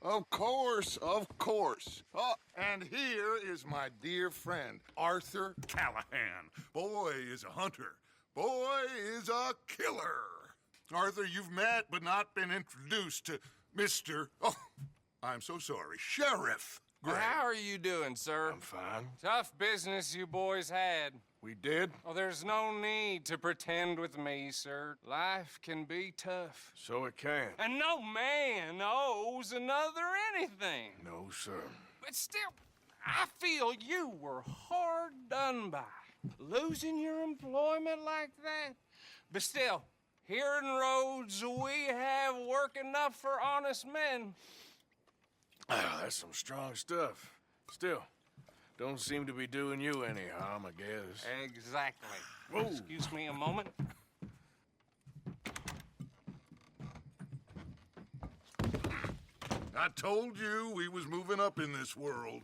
Of course, of course. Oh, and here is my dear friend, Arthur Callahan. Boy is a hunter. Boy is a killer. Arthur, you've met but not been introduced to Mr. Oh, I'm so sorry, Sheriff Gray. How are you doing, sir? I'm fine. Tough business you boys had. We did? Oh, there's no need to pretend with me, sir. Life can be tough. So it can. And no man owes another anything. No, sir. But still, I feel you were hard done by. Losing your employment like that. But still, here in Rhodes, we have work enough for honest men. That's some strong stuff. Still, don't seem to be doing you any harm, I guess. Exactly. Whoa. Excuse me a moment. I told you we was moving up in this world.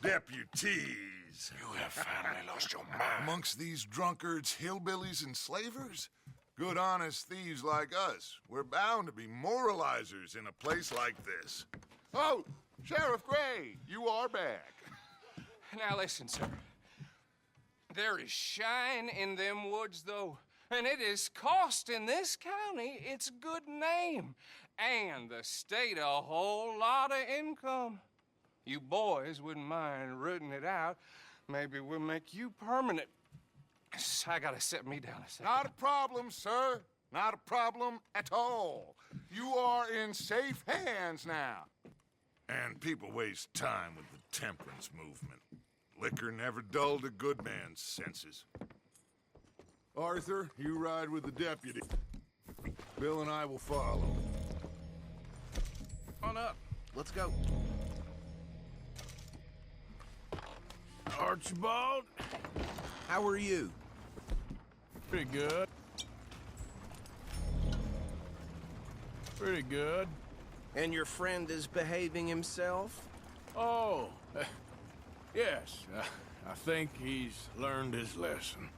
Deputies. You have finally lost your mind. Amongst these drunkards, hillbillies, and slavers? Good honest thieves like us. We're bound to be moralizers in a place like this. Oh, Sheriff Gray, you are back. Now listen, sir. There is shine in them woods, though, and it is costing this county its good name and the state a whole lot of income. You boys wouldn't mind rooting it out. Maybe we'll make you permanent. I gotta set me down a second. Not a problem, sir. Not a problem at all. You are in safe hands now. And people waste time with the temperance movement. Liquor never dulled a good man's senses. Arthur, you ride with the deputy. Bill and I will follow. On up. Let's go. Archibald? How are you? Pretty good. Pretty good. And your friend is behaving himself? Oh, yes. I think he's learned his lesson.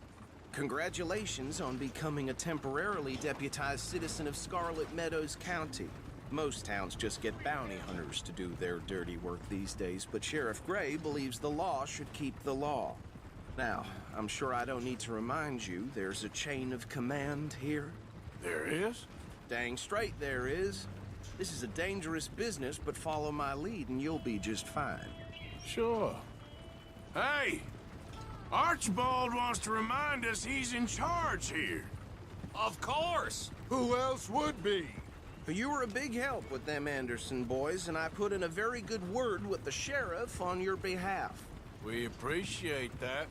Congratulations on becoming a temporarily deputized citizen of Scarlet Meadows County. Most towns just get bounty hunters to do their dirty work these days, but Sheriff Gray believes the law should keep the law. Now, I'm sure I don't need to remind you there's a chain of command here. There is? Dang straight there is. This is a dangerous business, but follow my lead and you'll be just fine. Sure. Hey! Archibald wants to remind us he's in charge here. Of course. Who else would be? You were a big help with them Anderson boys, and I put in a very good word with the sheriff on your behalf. We appreciate that.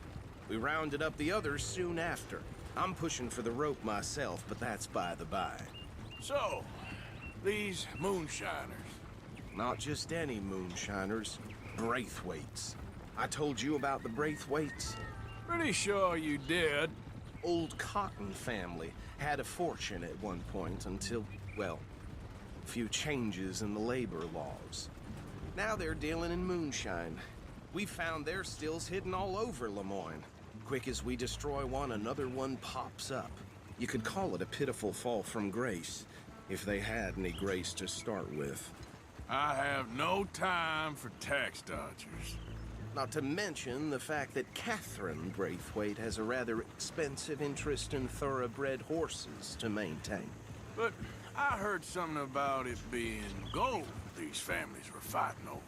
We rounded up the others soon after. I'm pushing for the rope myself, but that's by the by. So, these moonshiners. Not just any moonshiners, Braithwaites. I told you about the Braithwaites? Pretty sure you did. Old Cotton family had a fortune at one point until, well, a few changes in the labor laws. Now they're dealing in moonshine. We found their stills hidden all over Lemoyne. Quick as we destroy one, another one pops up. You could call it a pitiful fall from grace, if they had any grace to start with. I have no time for tax dodgers. Not to mention the fact that Catherine Braithwaite has a rather expensive interest in thoroughbred horses to maintain. But I heard something about it being gold these families were fighting over.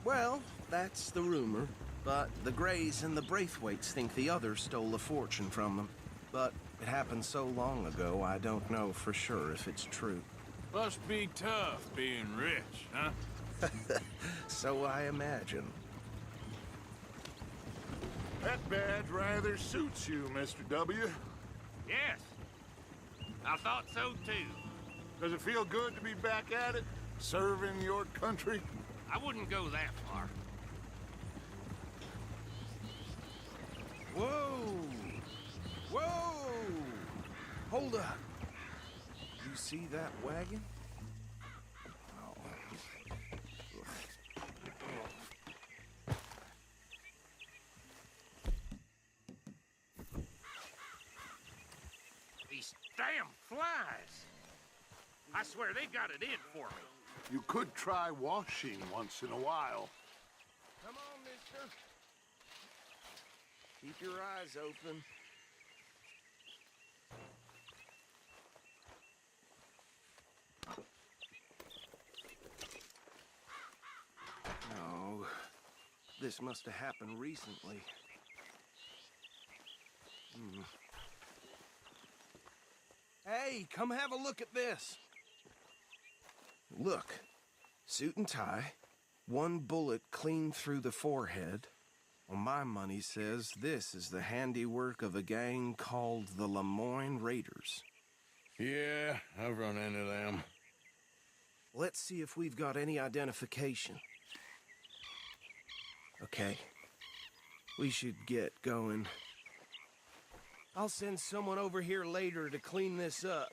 Well, that's the rumor. But the Grays and the Braithwaites think the others stole a fortune from them. But it happened so long ago, I don't know for sure if it's true. Must be tough being rich, huh? So I imagine. That badge rather suits you, Mr. W. Yes. I thought so, too. Does it feel good to be back at it? Serving your country? I wouldn't go that far. Whoa! Whoa! Hold up. You see that wagon? These damn flies. I swear they got it in for me. You could try washing once in a while. Come on, mister. Keep your eyes open. No, this must have happened recently. Hey, come have a look at this. Look, suit and tie, one bullet clean through the forehead. Well, my money says this is the handiwork of a gang called the Lemoyne Raiders. Yeah, I've run into them. Let's see if we've got any identification. Okay. We should get going. I'll send someone over here later to clean this up.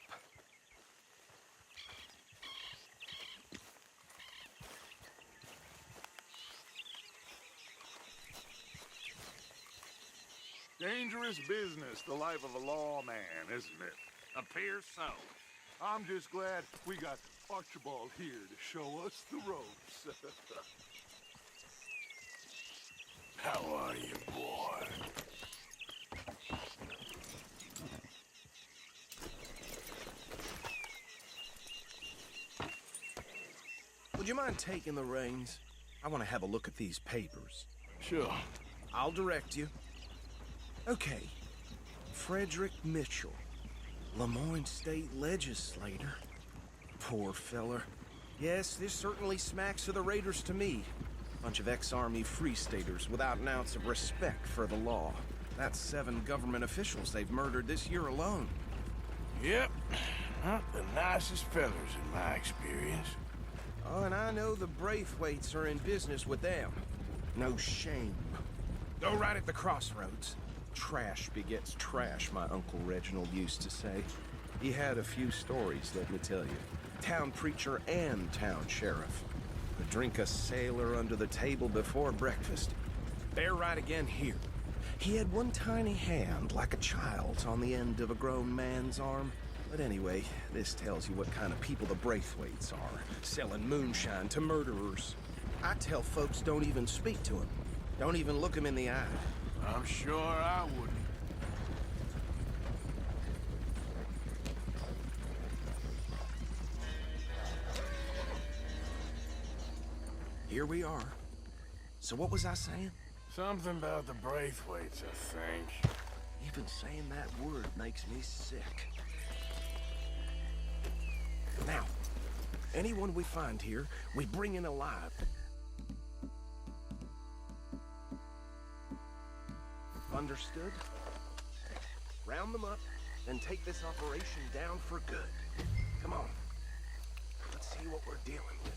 Dangerous business, the life of a lawman, isn't it? Appears so. I'm just glad we got Archibald here to show us the ropes. How are you, boy? Would you mind taking the reins? I want to have a look at these papers. Sure. I'll direct you. Okay. Frederick Mitchell, Lemoyne State Legislator. Poor feller. Yes, this certainly smacks of the Raiders to me. Bunch of ex-Army Free Staters without an ounce of respect for the law. That's 7 government officials they've murdered this year alone. Yep. Not the nicest fellers in my experience. Oh, and I know the Braithwaites are in business with them. No shame. Go right at the crossroads. Trash begets trash, my Uncle Reginald used to say. He had a few stories, let me tell you. Town preacher and town sheriff. Could drink a sailor under the table before breakfast. Bear right again here. He had one tiny hand, like a child's, on the end of a grown man's arm. But anyway, this tells you what kind of people the Braithwaites are. Selling moonshine to murderers. I tell folks don't even speak to him. Don't even look him in the eye. I'm sure I wouldn't. Here we are. So what was I saying? Something about the Braithwaites, I think. Even saying that word makes me sick. Now, anyone we find here, we bring in alive. Understood? Round them up, then take this operation down for good. Come on. Let's see what we're dealing with.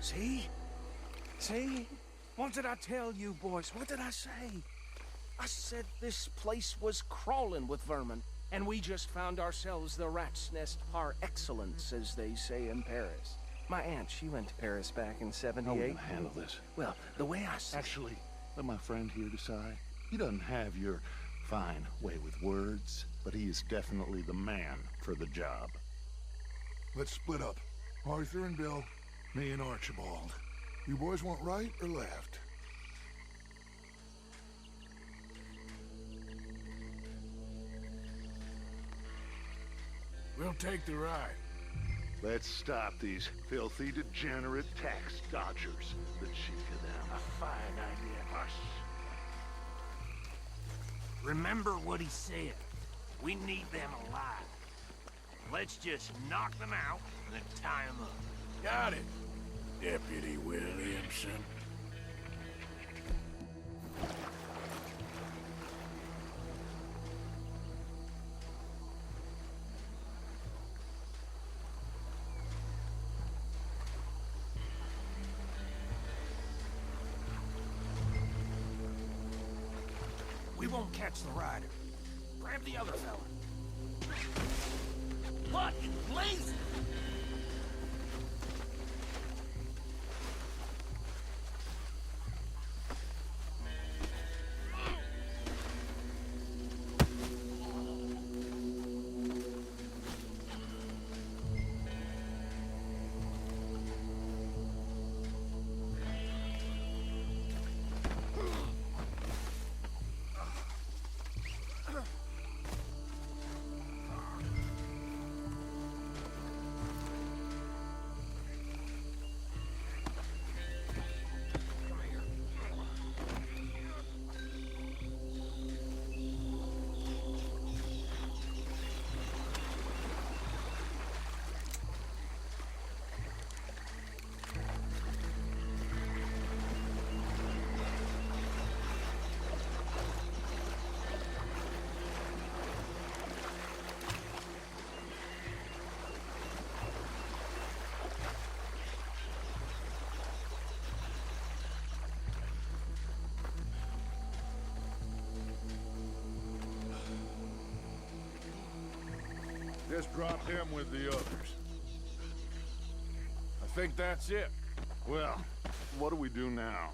See? See? What did I tell you, boys? What did I say? I said this place was crawling with vermin, and we just found ourselves the rat's nest par excellence, as they say in Paris. My aunt, she went to Paris back in '78. How are we gonna handle this? Well, the way I see Actually, let my friend here decide. He doesn't have your fine way with words, but he is definitely the man for the job. Let's split up. Arthur and Bill, me and Archibald. You boys want right or left? We'll take the ride. Let's stop these filthy, degenerate tax dodgers. The chief of them. A fine idea. Hush. Remember what he said. We need them alive. Let's just knock them out and then tie them up. Got it, Deputy Williamson. We won't catch the rider. Grab the other fella. What in blazes? Just drop him with the others. I think that's it. Well, what do we do now?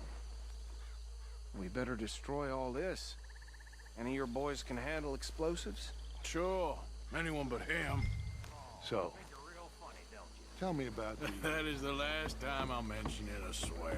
We better destroy all this. Any of your boys can handle explosives? Sure. Anyone but him. So, tell me about the... That is the last time I'll mention it, I swear.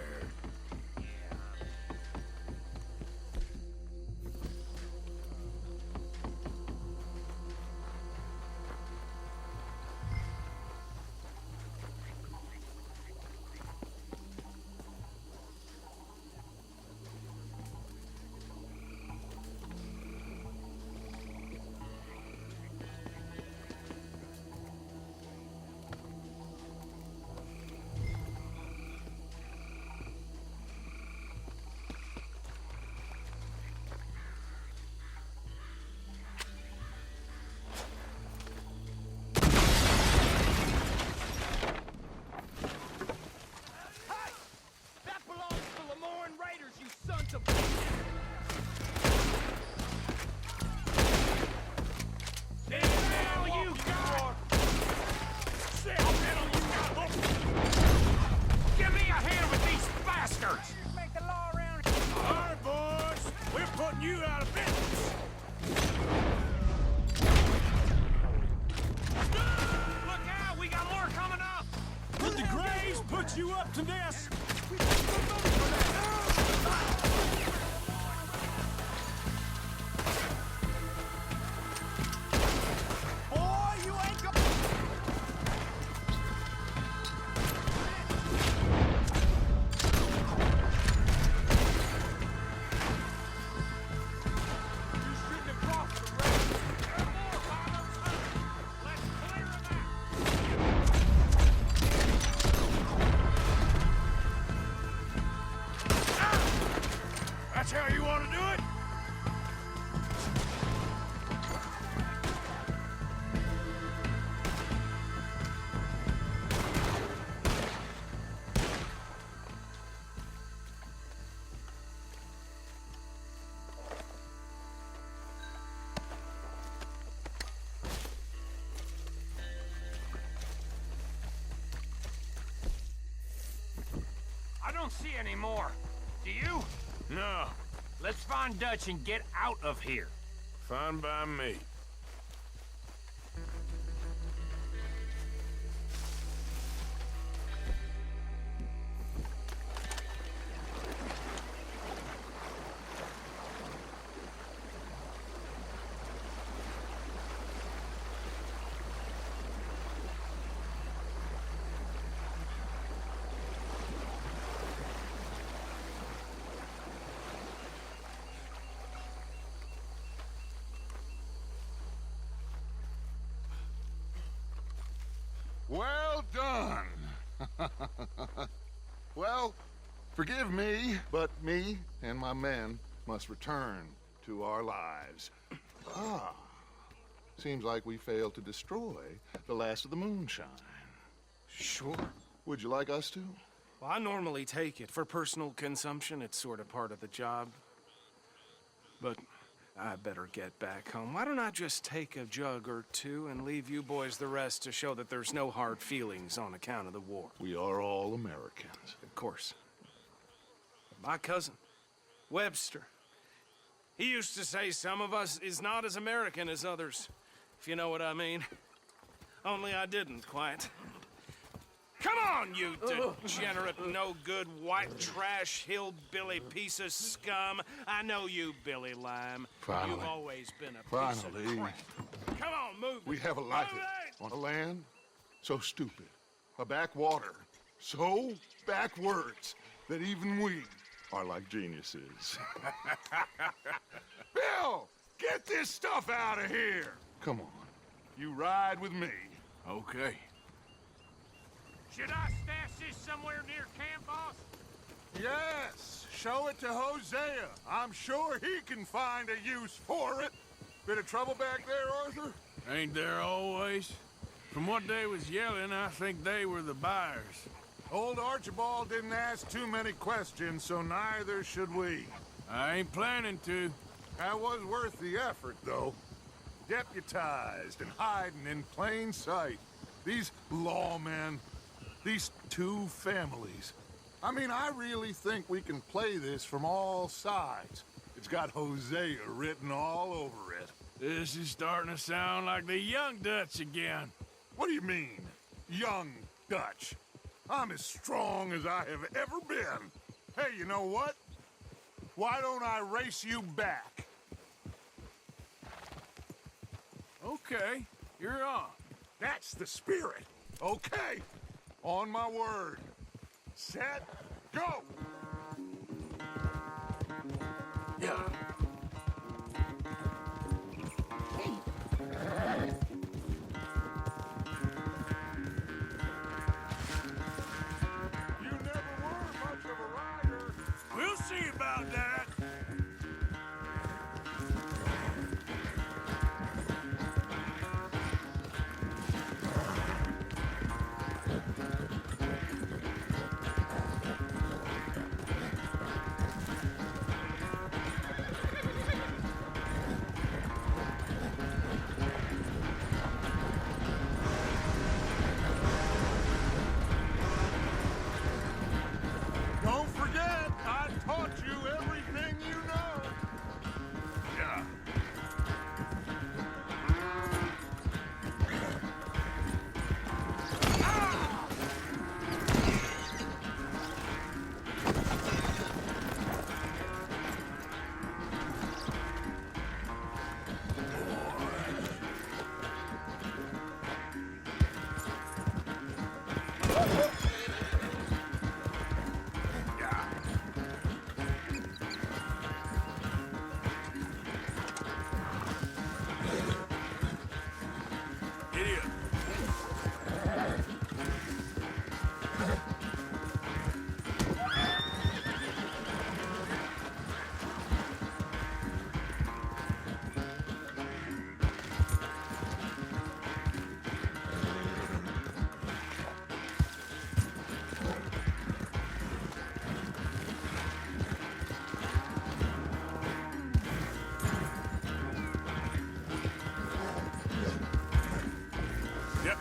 That's how you want to do it? I don't see any more. Do you? No. Let's find Dutch and get out of here. Fine by me. Well done. Well, forgive me, but me and my men must return to our lives. Ah, seems like we failed to destroy the last of the moonshine. Sure. Would you like us to? Well, I normally take it. For personal consumption, it's sort of part of the job. But I better get back home. Why don't I just take a jug or two and leave you boys the rest to show that there's no hard feelings on account of the war? We are all Americans. Of course. My cousin, Webster, he used to say some of us is not as American as others, if you know what I mean. Only I didn't quite. Come on, you degenerate, no-good, white trash, hillbilly piece of scum. I know you, Billy Lime. Finally. You've always been a piece Finally. of crap. Come on, move We it. have a life Move it! on a land so stupid, a backwater so backwards that even we are like geniuses. Bill, get this stuff out of here. Come on, you ride with me. Okay. Should I stash this somewhere near camp, boss? Yes, show it to Hosea. I'm sure he can find a use for it. Bit of trouble back there, Arthur? Ain't there always? From what they was yelling, I think they were the buyers. Old Archibald didn't ask too many questions, so neither should we. I ain't planning to. That was worth the effort, though. deputized and hiding in plain sight. These lawmen, these two families. I mean, I really think we can play this from all sides. It's got Hosea written all over it. This is starting to sound like the Young Dutch again. What do you mean, young Dutch? I'm as strong as I have ever been. Hey, you know what? Why don't I race you back? Okay, you're on. That's the spirit. Okay, on my word. Set, go! Yeah. You never were much of a rider. We'll see about that. Don't forget, I taught you everything you know. Yeah. Idiot. Yep.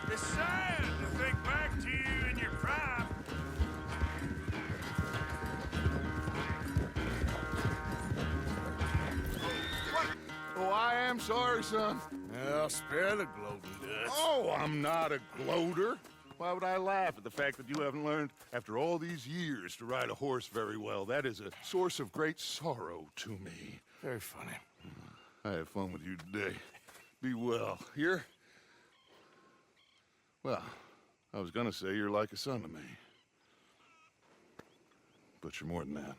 It's sad to think back to you in your prime. Oh, I am sorry, son. Well, spare the gloating Dutch. Oh, I'm not a gloater. Why would I laugh at the fact that you haven't learned, after all these years, to ride a horse very well? That is a source of great sorrow to me. Very funny. I had fun with you today. Be well. Here? Well, I was gonna say you're like a son to me. But you're more than that.